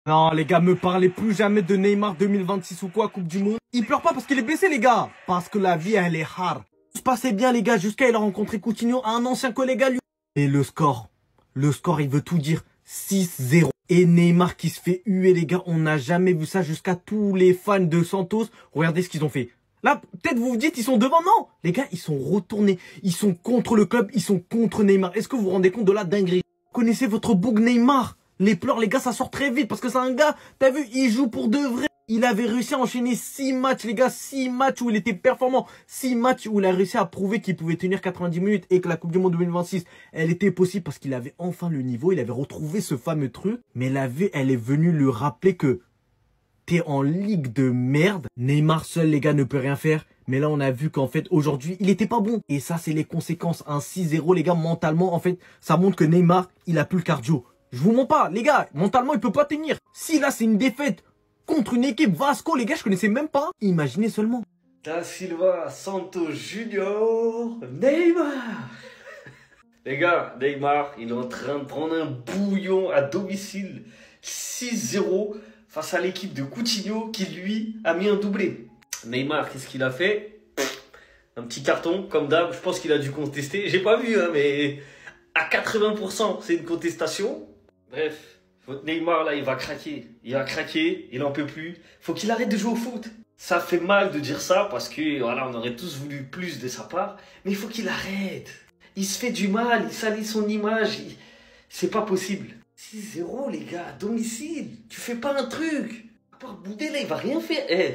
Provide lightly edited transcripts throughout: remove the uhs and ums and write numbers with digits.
Non, les gars, me parlez plus jamais de Neymar 2026 ou quoi, Coupe du Monde. Il pleure pas parce qu'il est blessé, les gars. Parce que la vie, elle est hard. Tout se passait bien, les gars, jusqu'à il a rencontré Coutinho, un ancien collègue à lui. Et le score, il veut tout dire. 6-0. Et Neymar qui se fait huer, les gars. On n'a jamais vu ça jusqu'à tous les fans de Santos. Regardez ce qu'ils ont fait. Là, peut-être vous vous dites, ils sont devant. Non, les gars, ils sont retournés. Ils sont contre le club. Ils sont contre Neymar. Est-ce que vous vous rendez compte de la dinguerie? Vous connaissez votre boug Neymar? Les pleurs, les gars, ça sort très vite. Parce que c'est un gars, t'as vu, il joue pour de vrai. Il avait réussi à enchaîner 6 matchs, les gars. 6 matchs où il était performant. 6 matchs où il a réussi à prouver qu'il pouvait tenir 90 minutes. Et que la Coupe du Monde 2026, elle était possible parce qu'il avait enfin le niveau. Il avait retrouvé ce fameux truc. Mais la vie, elle est venue lui rappeler que t'es en ligue de merde. Neymar seul, les gars, ne peut rien faire. Mais là, on a vu qu'en fait, aujourd'hui, il était pas bon. Et ça, c'est les conséquences. Un 6-0, les gars, mentalement, en fait, ça montre que Neymar, il a plus le cardio. Je vous mens pas, les gars, mentalement, il peut pas tenir. Si là, c'est une défaite contre une équipe Vasco, les gars, je connaissais même pas. Imaginez seulement. Da Silva, Santos Junior, Neymar. Les gars, Neymar, il est en train de prendre un bouillon à domicile. 6-0 face à l'équipe de Coutinho qui, lui, a mis un doublé. Neymar, qu'est-ce qu'il a fait? Un petit carton, comme d'hab. Je pense qu'il a dû contester. J'ai pas vu, hein, mais à 80%, c'est une contestation. Bref, votre Neymar, là, il va craquer. Il va craquer, il en peut plus. Faut qu'il arrête de jouer au foot. Ça fait mal de dire ça parce que, voilà, on aurait tous voulu plus de sa part. Mais il faut qu'il arrête. Il se fait du mal, il salit son image. C'est pas possible. 6-0, les gars, à domicile. Tu fais pas un truc. À part bouder, là, il va rien faire. Eh.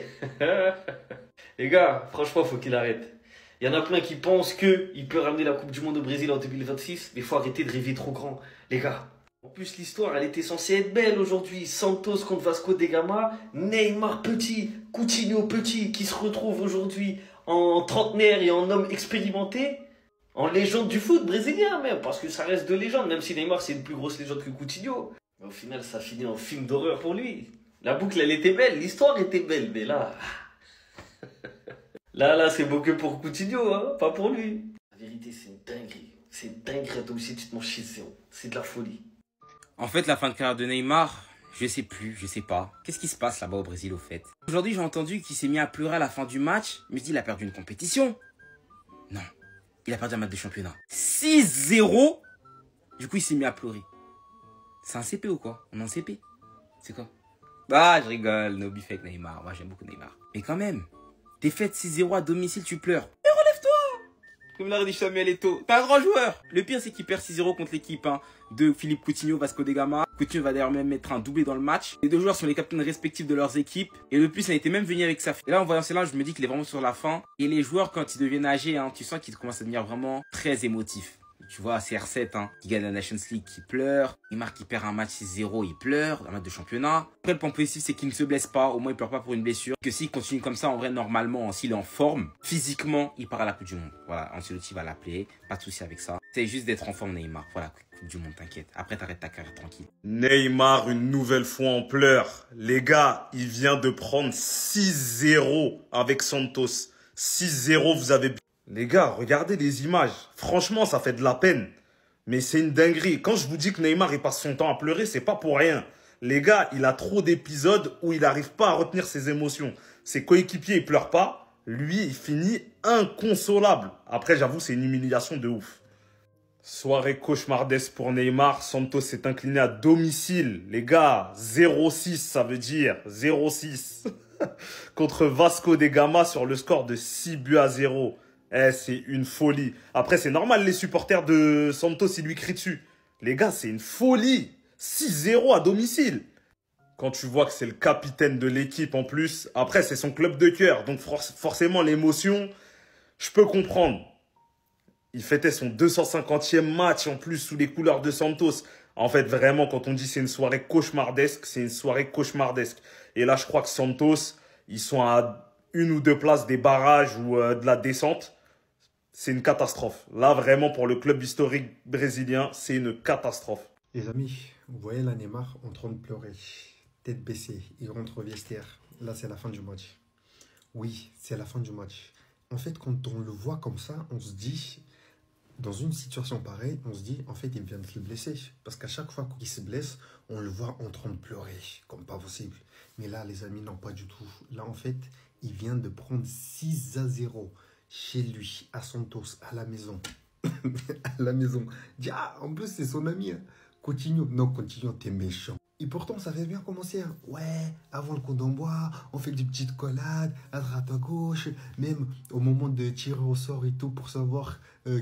Les gars, franchement, faut qu'il arrête. Il y en a plein qui pensent qu'il peut ramener la Coupe du Monde au Brésil en 2026. Mais il faut arrêter de rêver trop grand. Les gars. En plus, l'histoire, elle était censée être belle aujourd'hui. Santos contre Vasco da Gama, Neymar petit, Coutinho petit, qui se retrouve aujourd'hui en trentenaire et en homme expérimenté, en légende du foot brésilien même, parce que ça reste de légende, même si Neymar c'est une plus grosse légende que Coutinho. Mais au final, ça finit en film d'horreur pour lui. La boucle, elle était belle, l'histoire était belle, mais là... là, c'est beau que pour Coutinho, hein, pas pour lui. La vérité, c'est une dinguerie. C'est une dinguerie à domicile, tu te manges 6-0. C'est de la folie. En fait, la fin de carrière de Neymar, je sais plus, je sais pas. Qu'est-ce qui se passe là-bas au Brésil au fait? Aujourd'hui, j'ai entendu qu'il s'est mis à pleurer à la fin du match. Mais je dis, il a perdu une compétition. Non, il a perdu un match de championnat. 6-0. Du coup, il s'est mis à pleurer. C'est un CP ou quoi? On est en CP? C'est quoi? Ah, je rigole, no beef avec Neymar. Moi, j'aime beaucoup Neymar. Mais quand même, défaite 6-0 à domicile, tu pleures. Comme l'a dit Samuel Eto'o, t'es un grand joueur. Le pire, c'est qu'il perd 6-0 contre l'équipe de Philippe Coutinho, Vasco da Gama. Coutinho va d'ailleurs même mettre un doublé dans le match. Les deux joueurs sont les capitaines respectifs de leurs équipes. Et le plus, il était même venu avec sa fille. Et là, en voyant cela, je me dis qu'il est vraiment sur la fin. Et les joueurs, quand ils deviennent âgés, tu sens qu'ils commencent à devenir vraiment très émotifs. Tu vois, CR7, qui gagne la Nations League, qui pleure. Neymar qui perd un match 6-0, il pleure. Un match de championnat. Après, le point positif, c'est qu'il ne se blesse pas. Au moins, il pleure pas pour une blessure. Que s'il continue comme ça, en vrai, normalement, s'il est en forme, physiquement, il part à la Coupe du Monde. Voilà, Ancelotti va l'appeler. Pas de souci avec ça. C'est juste d'être en forme, Neymar. Voilà, Coupe du Monde, t'inquiète. Après, t'arrêtes ta carrière tranquille. Neymar, une nouvelle fois en pleurs. Les gars, il vient de prendre 6-0 avec Santos. 6-0, vous avez... Les gars, regardez les images. Franchement, ça fait de la peine. Mais c'est une dinguerie. Quand je vous dis que Neymar, il passe son temps à pleurer, c'est pas pour rien. Les gars, il a trop d'épisodes où il n'arrive pas à retenir ses émotions. Ses coéquipiers, ils pleurent pas. Lui, il finit inconsolable. Après, j'avoue, c'est une humiliation de ouf. Soirée cauchemardesque pour Neymar. Santos s'est incliné à domicile. Les gars, 0-6, ça veut dire 0-6. Contre Vasco da Gama sur le score de 6-0. Eh, c'est une folie. Après, c'est normal, les supporters de Santos, ils lui crient dessus. Les gars, c'est une folie. 6-0 à domicile. Quand tu vois que c'est le capitaine de l'équipe en plus. Après, c'est son club de cœur. Donc, forcément, l'émotion, je peux comprendre. Il fêtait son 250e match en plus sous les couleurs de Santos. En fait, vraiment, quand on dit c'est une soirée cauchemardesque, c'est une soirée cauchemardesque. Et là, je crois que Santos, ils sont à 1 ou 2 places des barrages ou de la descente. C'est une catastrophe. Là, vraiment, pour le club historique brésilien, c'est une catastrophe. Les amis, vous voyez là Neymar en train de pleurer, tête baissée, il rentre au vestiaire. Là, c'est la fin du match. Oui, c'est la fin du match. En fait, quand on le voit comme ça, on se dit, dans une situation pareille, on se dit, en fait, il vient de se blesser. Parce qu'à chaque fois qu'il se blesse, on le voit en train de pleurer, comme impossible. Mais là, les amis, non, pas du tout. Là, en fait, il vient de prendre 6-0 chez lui, à Santos, à la maison. À la maison. Ah, en plus, c'est son ami. Hein. Coutinho. Non, Coutinho, t'es méchant. Et pourtant, ça avait bien commencé. Hein. Ouais, avant le coup d'envoi, on fait des petites collades, à droite, à gauche. Même au moment de tirer au sort et tout, pour savoir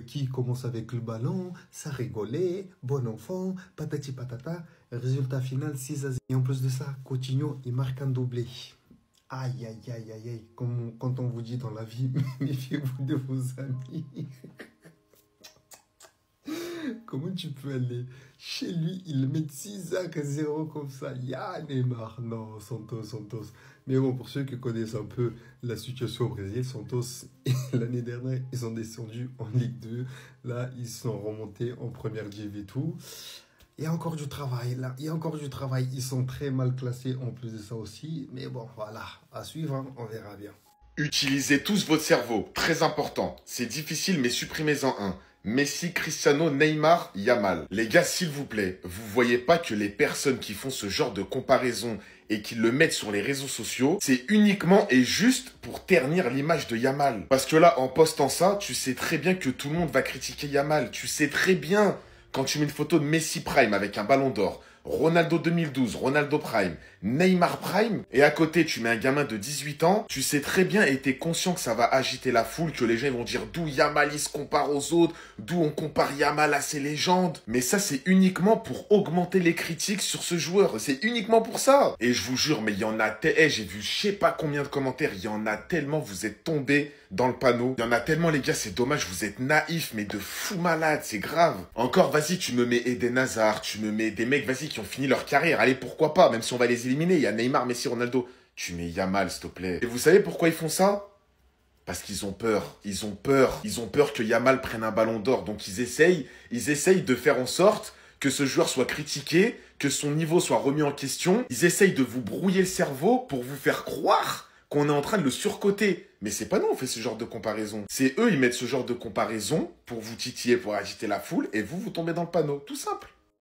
qui commence avec le ballon. Ça rigolait. Bon enfant, patati patata. Résultat final, 6-0. Et en plus de ça, Coutinho, il marque un doublé. Aïe, aïe, aïe, aïe, aïe. Comme quand on vous dit dans la vie, méfiez-vous de vos amis. Comment tu peux aller chez lui, il met 6-0 comme ça. Ya Neymar. Non, Santos. Mais bon, pour ceux qui connaissent un peu la situation au Brésil, Santos, l'année dernière, ils sont descendus en Ligue 2. Là, ils sont remontés en première div et tout. Il y a encore du travail, là. Il y a encore du travail. Ils sont très mal classés en plus de ça aussi. Mais bon, voilà. À suivre, hein. On verra bien. Utilisez tous votre cerveau, très important. C'est difficile, mais supprimez-en un. Messi, Cristiano, Neymar, Yamal. Les gars, s'il vous plaît, vous voyez pas que les personnes qui font ce genre de comparaison et qui le mettent sur les réseaux sociaux, c'est uniquement et juste pour ternir l'image de Yamal. Parce que là, en postant ça, tu sais très bien que tout le monde va critiquer Yamal. Tu sais très bien, quand tu mets une photo de Messi Prime avec un ballon d'or, Ronaldo 2012, Ronaldo Prime, Neymar Prime, et à côté tu mets un gamin de 18 ans, tu sais très bien et t'es conscient que ça va agiter la foule, que les gens vont dire d'où Yamal il se compare aux autres, d'où on compare Yamal à ses légendes. Mais ça c'est uniquement pour augmenter les critiques sur ce joueur, c'est uniquement pour ça. Et je vous jure, mais il y en a j'ai vu je sais pas combien de commentaires, il y en a tellement, vous êtes tombés dans le panneau. Il y en a tellement les gars, c'est dommage, vous êtes naïfs, mais de fous malades, c'est grave. Encore, vas-y, tu me mets Eden Hazard, tu me mets des mecs, vas-y, qui ont fini leur carrière. Allez, pourquoi pas, même si on va les éliminer, il y a Neymar, Messi, Ronaldo. Tu mets Yamal, s'il te plaît. Et vous savez pourquoi ils font ça? Parce qu'ils ont peur, ils ont peur que Yamal prenne un ballon d'or. Donc ils essayent de faire en sorte que ce joueur soit critiqué, que son niveau soit remis en question. Ils essayent de vous brouiller le cerveau pour vous faire croire qu'on est en train de le surcoter. Mais c'est pas nous, on fait ce genre de comparaison. C'est eux, ils mettent ce genre de comparaison pour vous titiller, pour agiter la foule, et vous tombez dans le panneau. Tout simple.